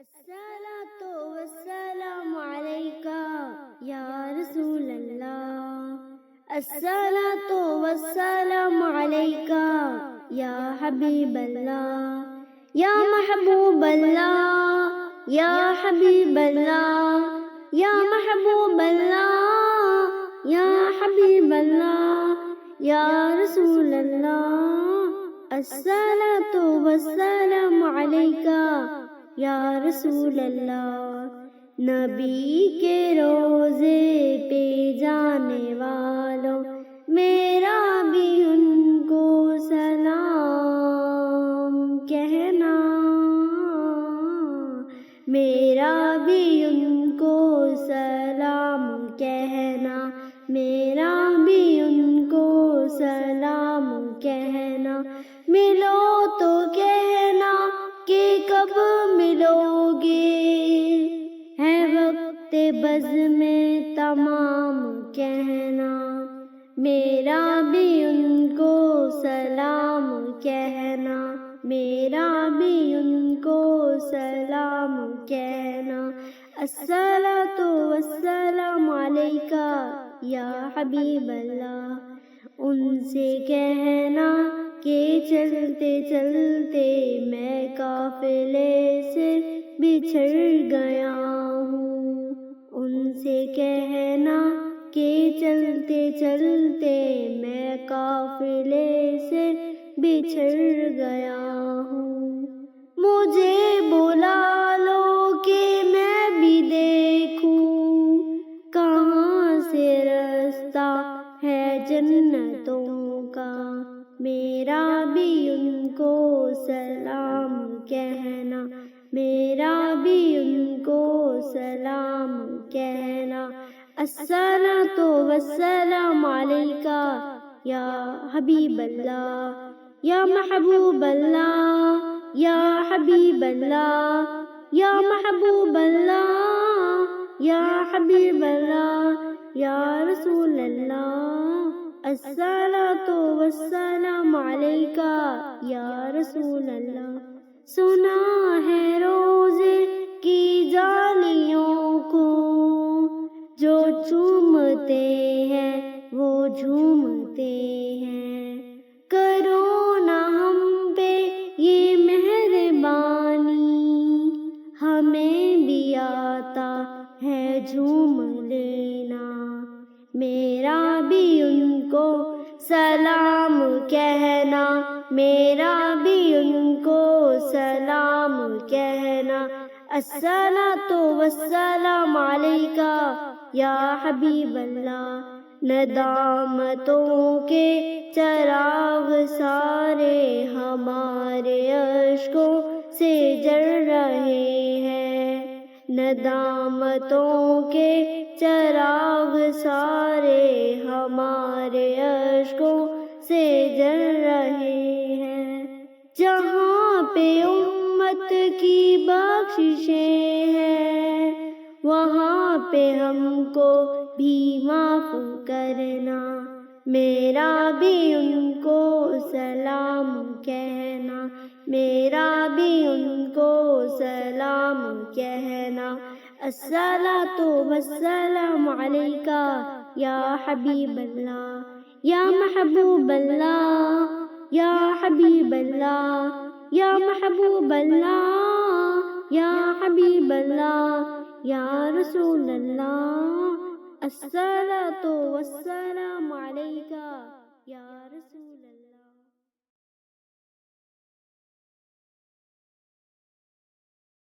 الصلاة والسلام عليك يا رسول الله. الصلاة والسلام عليك يا حبيب الله. يا محبوب الله يا حبيب الله. يا محبوب الله يا حبيب الله يا رسول الله. الصلاة والسلام عليك یا رسول اللہ. نبی کے روزے پہ جانے والوں میرا بھی ان کو سلام کہنا. میرا بھی ان کو سلام کہنا. میرا بھی ان کو سلام کہنا. ملو تو کہنا کہ کب ملو گے، ہے وقت بز میں تمام کہنا. میرا بھی ان کو سلام کہنا. میرا بھی ان کو سلام کہنا. الصلاۃ والسلام علیک یا حبیب اللہ. ان سے کہنا کہ چلتے چلتے میں قافلے سے بچھڑ گیا ہوں. ان سے کہنا کہ چلتے چلتے میں قافلے سے بچھڑ گیا ہوں. مجھے بلا لو کہ میں بھی دیکھوں کہاں سے رستہ ہے جنتوں کا. میرا بھی ان کو سلام کہنا. میرا بھی ان کو سلام کہنا. الصلاۃ والسلام علیک یا حبیب اللہ. یا محبوب اللہ یا حبیب اللہ. یا محبوب اللہ یا حبیب اللہ یا رسول اللہ. الصلاۃ والسلام علیک یا رسول اللہ. سنا ہے روزے کی جالیوں کو جو چومتے ہیں وہ جھومتے ہیں. کرو نہ ہم پہ یہ مہربانی، ہمیں بھی آتا ہے جھوم لینا. میرا بھی ان کو سلام کہنا. میرا بھی ان کو سلام کہنا. الصلاۃ والسلام علیک یا حبیب اللہ. ندامتوں کے چراغ سارے ہمارے اشکوں سے جل رہے ہیں. ندامتوں کے چراغ سارے ہمارے اشکوں سے جل رہے ہیں. جہاں پہ امت کی بخششیں ہیں وہاں پہ ہم کو بھی معاف کرنا. میرا بھی ان کو سلام کہنا. میرا بھی ان کو سلام کہنا. الصلاۃ والسلام علیک یا حبیب اللہ. یا محبوب اللہ یا حبیب اللہ. یا محبوب اللہ یا حبیب اللہ یا رسول اللہ. الصلاۃ والسلام